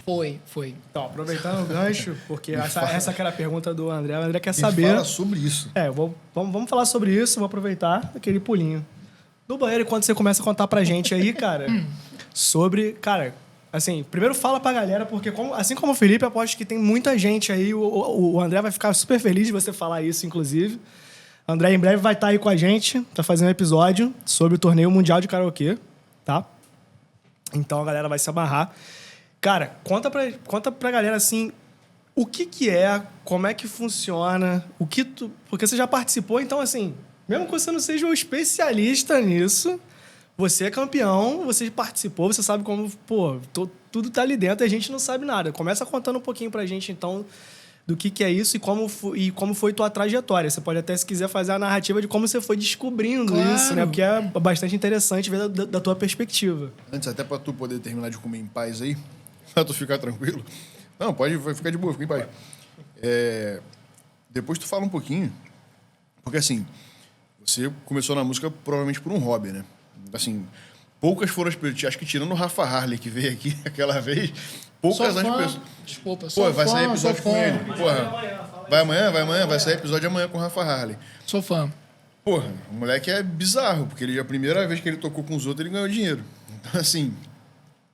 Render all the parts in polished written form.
Foi. Então, aproveitando o gancho, porque essa que era a pergunta do André. O André quer Me saber... fala sobre isso. Vamos falar sobre isso. Vou aproveitar aquele pulinho. No banheiro, quando você começa a contar pra gente aí, cara, sobre... Cara, assim, primeiro fala pra galera, porque assim como o Felipe, eu aposto que tem muita gente aí. O André vai ficar super feliz de você falar isso, inclusive. O André em breve vai estar aí com a gente, tá fazendo um episódio sobre o torneio mundial de karaokê, tá? Então a galera vai se amarrar. Cara, conta pra galera, assim, o que é, como é que funciona, porque você já participou, então, assim, mesmo que você não seja um especialista nisso, você é campeão, você participou, você sabe como, tudo tá ali dentro e a gente não sabe nada. Começa contando um pouquinho pra gente, então, do que é isso e como foi tua trajetória. Você pode até, se quiser, fazer a narrativa de como você foi descobrindo isso, né? Porque é bastante interessante ver da tua perspectiva. Antes, até pra tu poder terminar de comer em paz aí, pra tu ficar tranquilo. Não, pode ficar de boa, fica em paz. Depois tu fala um pouquinho, porque assim, você começou na música provavelmente por um hobby, né? Assim, poucas foram as pessoas, acho que tirando o Rafa Harley que veio aqui aquela vez, poucas as pessoas... Desculpa, Pô, vai sair episódio com ele. Porra, vai amanhã, vai sair episódio amanhã com o Rafa Harley. Sou fã. Porra, o moleque é bizarro, porque a primeira vez que ele tocou com os outros, ele ganhou dinheiro. Então, assim,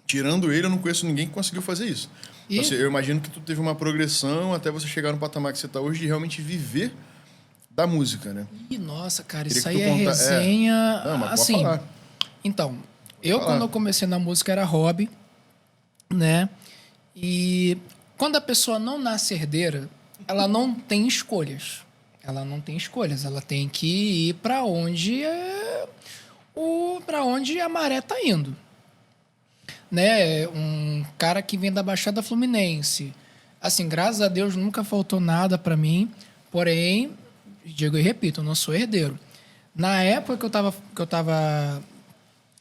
tirando ele, eu não conheço ninguém que conseguiu fazer isso. Então, assim, eu imagino que tu teve uma progressão até você chegar no patamar que você tá hoje de realmente viver da música, né? Ih, nossa, cara, Queria isso que aí tu é resenha... Não, mas assim, pode falar. Então, quando eu comecei na música era hobby, né? E quando a pessoa não nasce herdeira, ela não tem escolhas. Ela não tem escolhas. Ela tem que ir para onde a maré tá indo. Né? Um cara que vem da Baixada Fluminense. Assim, graças a Deus nunca faltou nada para mim. Porém, digo e repito, eu não sou herdeiro. Na época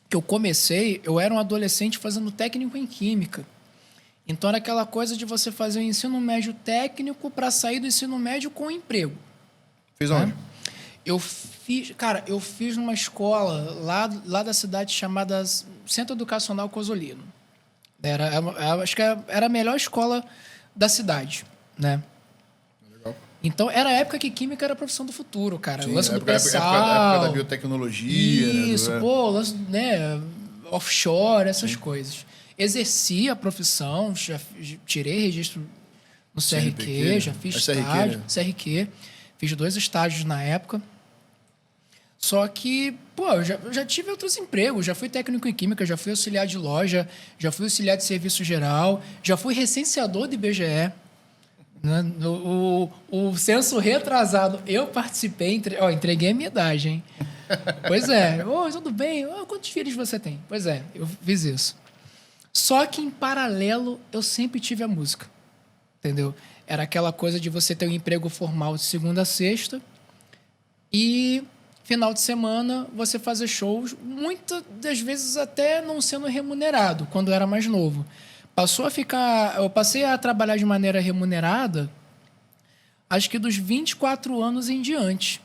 que eu comecei, eu era um adolescente fazendo técnico em química. Então era aquela coisa de você fazer o ensino médio técnico para sair do ensino médio com emprego. Fez onde? Eu fiz numa escola lá da cidade chamada Centro Educacional Cosolino. Acho que era a melhor escola da cidade, né? Legal. Então, era a época que química era a profissão do futuro, cara. Sim, o lance do época pré-sal. da biotecnologia. Isso, lance, né? Offshore, essas coisas. Exerci a profissão, já tirei registro no CRQ, CNPq, já fiz CRQ, estágio, né? CRQ. Fiz 2 estágios na época. Só que, eu já tive outros empregos. Já fui técnico em química, já fui auxiliar de loja, já fui auxiliar de serviço geral, já fui recenseador do IBGE. Né? O censo retrasado, eu participei, entreguei a minha idade, hein? Pois é. Tudo bem? Quantos filhos você tem? Pois é, eu fiz isso. Só que, em paralelo, eu sempre tive a música. Entendeu? Era aquela coisa de você ter um emprego formal de segunda a sexta e, final de semana, você fazer shows, muitas das vezes até não sendo remunerado, quando eu era mais novo. Eu passei a trabalhar de maneira remunerada, acho que dos 24 anos em diante,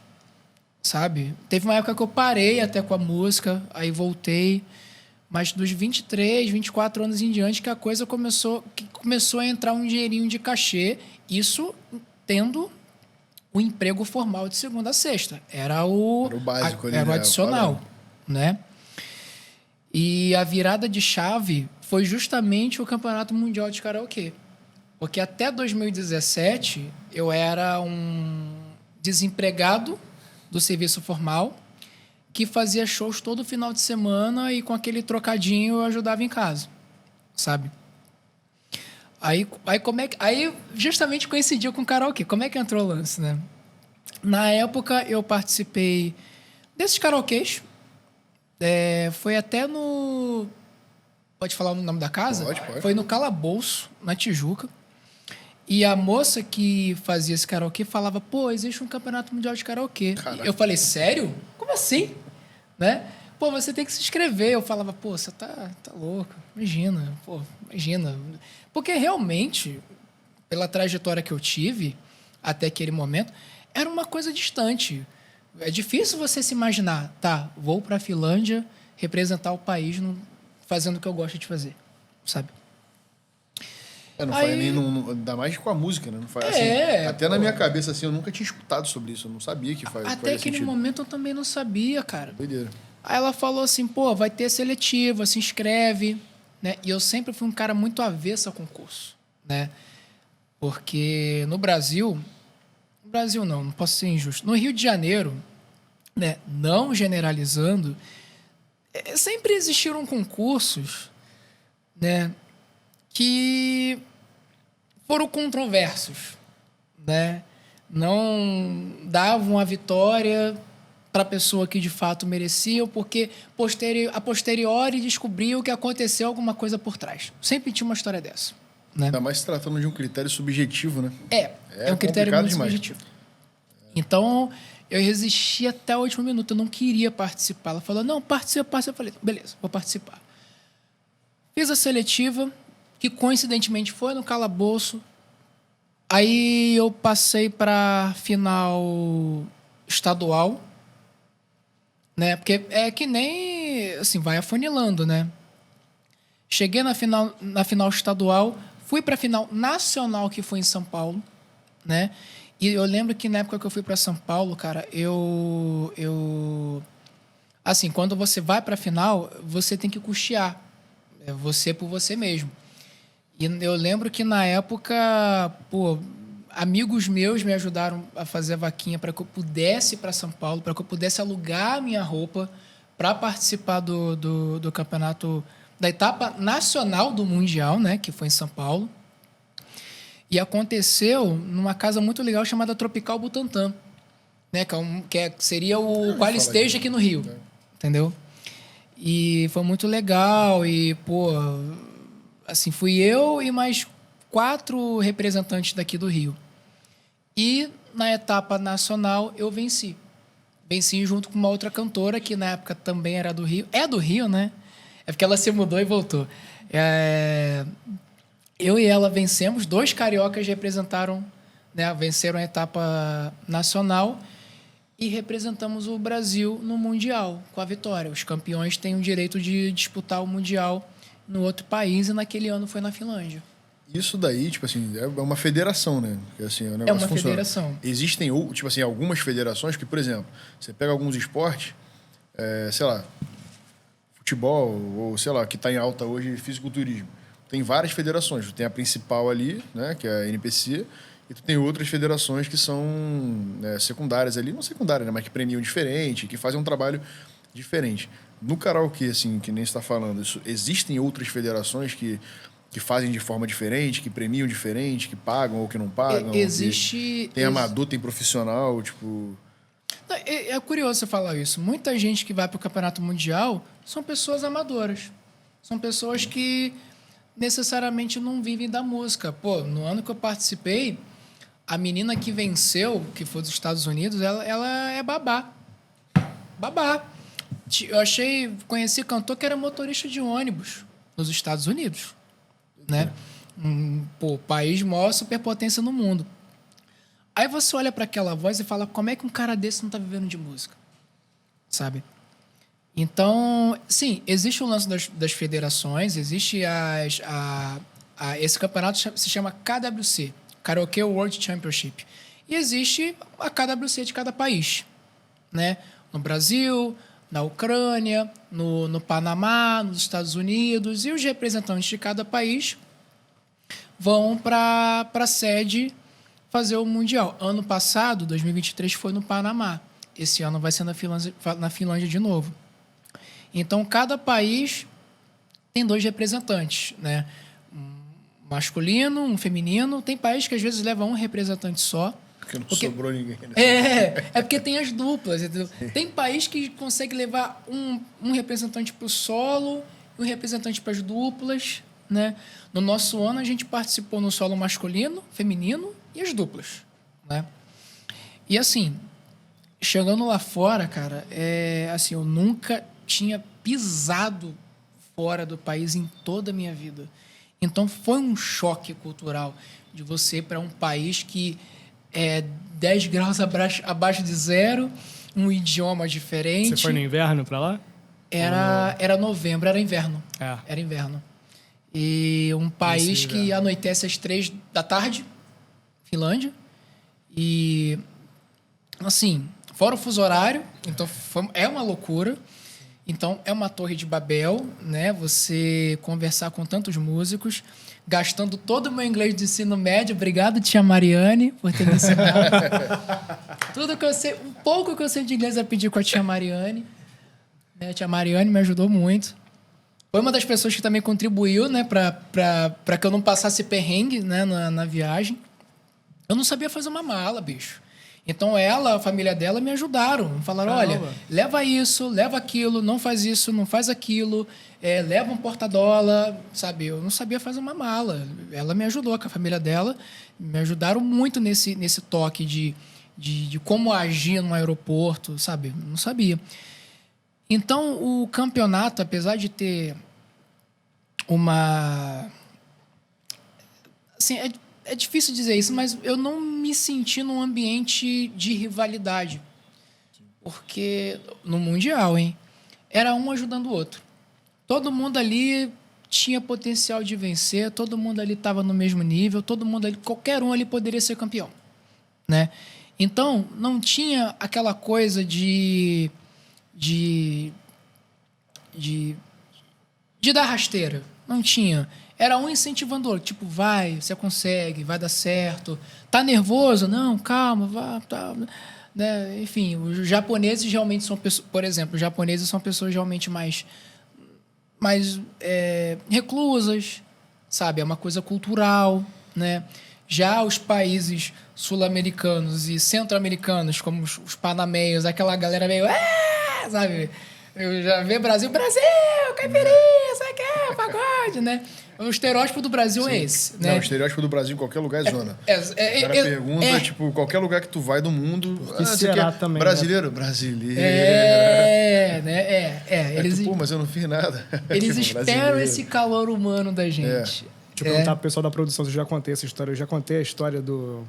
sabe? Teve uma época que eu parei até com a música, aí voltei, mas dos 23, 24 anos em diante que a coisa começou a entrar um dinheirinho de cachê, isso tendo o emprego formal de segunda a sexta. Era o básico ali, era o adicional, né? E a virada de chave foi justamente o Campeonato Mundial de Karaokê. Porque até 2017 eu era um desempregado do serviço formal que fazia shows todo final de semana e com aquele trocadinho eu ajudava em casa, sabe? Aí justamente coincidiu com o karaokê. Como é que entrou o lance, né? Na época eu participei desses karaokês. Foi até no... Pode falar o nome da casa? Pode. Foi no Calabouço, na Tijuca. E a moça que fazia esse karaokê falava, existe um campeonato mundial de karaokê. Eu falei, sério? Como assim? Né? Você tem que se inscrever. Eu falava, você tá louco. Imagina. Porque realmente, pela trajetória que eu tive até aquele momento, era uma coisa distante. É difícil você se imaginar, vou para a Finlândia representar o país fazendo o que eu gosto de fazer, sabe? Não Aí... faz nem... Ainda mais com a música, né? Não faz, assim, até na minha cabeça, assim, eu nunca tinha escutado sobre isso. Eu não sabia que faz Até aquele sentido. momento eu também não sabia, cara. Doideira. Aí ela falou assim, pô, vai ter seletiva, se inscreve, né? E eu sempre fui um cara muito avesso a concurso, né? Porque no Brasil... No Brasil não posso ser injusto. No Rio de Janeiro, né, não generalizando, sempre existiram concursos, né, que foram controversos, né? Não davam a vitória para a pessoa que de fato merecia, porque a posteriori descobriu que aconteceu alguma coisa por trás. Sempre tinha uma história dessa, né? Ainda mais se tratando de um critério subjetivo, né? É um critério muito demais. subjetivo. Então, eu resisti até o último minuto. Eu não queria participar. Ela falou, não, participa. Eu falei, beleza, vou participar. Fiz a seletiva, que coincidentemente foi no calabouço. Aí eu passei para final estadual, né? Porque é que nem, assim, vai afunilando, né? Cheguei na final estadual, fui para a final nacional, que foi em São Paulo, né? E eu lembro que na época que eu fui para São Paulo, cara, assim, quando você vai para a final, você tem que custear. É você por você mesmo. E eu lembro que na época, pô, amigos meus me ajudaram a fazer a vaquinha para que eu pudesse ir para São Paulo, para que eu pudesse alugar a minha roupa para participar do campeonato, da etapa nacional do Mundial, né, que foi em São Paulo. E aconteceu numa casa muito legal chamada Tropical Butantã, né, seria o Qual Stage aqui no Rio, entendeu? E foi muito legal e, pô, assim, fui eu e mais 4 representantes daqui do Rio. E na etapa nacional eu venci. Venci junto com uma outra cantora que na época também era do Rio. É do Rio, né? É porque ela se mudou e voltou. Eu e ela vencemos, 2 cariocas representaram, né, venceram a etapa nacional e representamos o Brasil no Mundial, com a vitória. Os campeões têm o direito de disputar o Mundial no outro país e naquele ano foi na Finlândia. Isso daí, tipo assim, é uma federação, né? Porque, assim, o negócio É uma funciona. federação. Existem, tipo assim, algumas federações que, por exemplo, você pega alguns esportes, sei lá, futebol, ou sei lá, que está em alta hoje, fisiculturismo. Tem várias federações. Tem a principal ali, né, que é a NPC, e tu tem outras federações que são secundárias ali, não secundárias, né, mas que premiam diferente, que fazem um trabalho diferente. No karaokê, assim, que nem você está falando, existem outras federações que fazem de forma diferente, que premiam diferente, que pagam ou que não pagam? Tem amador, tem profissional, tipo... É curioso você falar isso. Muita gente que vai para o Campeonato Mundial são pessoas amadoras. São pessoas que necessariamente não vivem da música. Pô, no ano que eu participei, a menina que venceu, que foi dos Estados Unidos, ela é babá. Babá. Conheci cantor que era motorista de ônibus nos Estados Unidos, né? País maior superpotência no mundo. Aí você olha para aquela voz e fala, como é que um cara desse não tá vivendo de música? Sabe? Então, sim, existe o lance das federações, existe esse campeonato se chama KWC, Karaoke World Championship. E existe a KWC de cada país, né? No Brasil, na Ucrânia, no Panamá, nos Estados Unidos, e os representantes de cada país vão para a sede fazer o Mundial. Ano passado, 2023, foi no Panamá. Esse ano vai ser na Finlândia de novo. Então, cada país tem 2 representantes, né? Um masculino, um feminino. Tem país que às vezes leva um representante só. Porque não sobrou ninguém. É porque tem as duplas, entendeu? Tem país que consegue levar um representante para o solo e um representante para as duplas, né? No nosso ano, a gente participou no solo masculino, feminino e as duplas, né? E assim, chegando lá fora, cara, assim, eu nunca tinha pisado fora do país em toda a minha vida. Então, foi um choque cultural de você ir para um país que é 10 graus abaixo de zero, um idioma diferente. Você foi no inverno para lá? Era novembro, era inverno. É. Era inverno. E um país Sim, que velho. anoitece às 3 da tarde, Finlândia. E, assim, fora o fuso horário, então é uma loucura. Então, é uma torre de Babel, né? Você conversar com tantos músicos, gastando todo o meu inglês de ensino médio. Obrigado, tia Mariane, por ter me ensinado. Tudo que eu sei, um pouco que eu sei de inglês eu aprendi com a tia Mariane. Né? A tia Mariane me ajudou muito. Foi uma das pessoas que também contribuiu, né, para que eu não passasse perrengue, né, na viagem. Eu não sabia fazer uma mala, bicho. Então ela, a família dela, me ajudaram. Falaram, Caramba. olha, leva isso, leva aquilo, não faz isso, não faz aquilo, leva um porta-dólar, sabe? Eu não sabia fazer uma mala. Ela me ajudou, com a família dela. Me ajudaram muito nesse toque de como agir no aeroporto, sabe? Não sabia. Então, o campeonato, apesar de ter uma... Assim, é difícil dizer isso, mas eu não me senti num ambiente de rivalidade. Porque no Mundial, hein? Era um ajudando o outro. Todo mundo ali tinha potencial de vencer, todo mundo ali estava no mesmo nível, todo mundo ali, qualquer um ali poderia ser campeão, né? Então, não tinha aquela coisa de dar rasteira. Não tinha. Era um incentivando o outro. Tipo, vai, você consegue, vai dar certo. Tá nervoso? Não, calma, vá. Tá, né? Enfim, os japoneses realmente são pessoas... Por exemplo, os japoneses são pessoas realmente mais reclusas, sabe? É uma coisa cultural, né? Já os países sul-americanos e centro-americanos, como os panameios, aquela galera meio... sabe? Eu já vi Brasil, caipirinha, sabe o que? Pagode, né? O estereótipo do Brasil é esse, né? Não, o estereótipo do Brasil em qualquer lugar é zona. O cara pergunta, tipo, qualquer lugar que tu vai do mundo... Que será também, brasileiro? Né? Brasileiro. Eles, pô, mas eu não fiz nada. Eles tipo, esperam brasileiro. esse calor humano da gente. Deixa eu perguntar pro pessoal da produção se eu já contei essa história. Eu já contei a história do...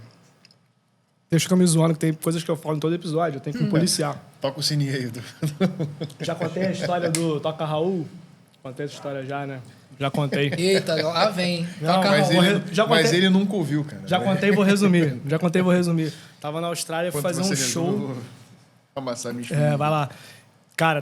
Deixa eu ficar me zoando, que tem coisas que eu falo em todo episódio. Eu tenho que me policiar. Toca o sininho aí. Já contei a história do Toca Raul? Contei essa história já, né? Já contei. Eita, lá vem. Não, Toca mas, Raul. mas ele nunca ouviu, cara. Já contei e vou resumir. Tava na Austrália, fui fazer um show. Amassar minha Vai lá. Cara...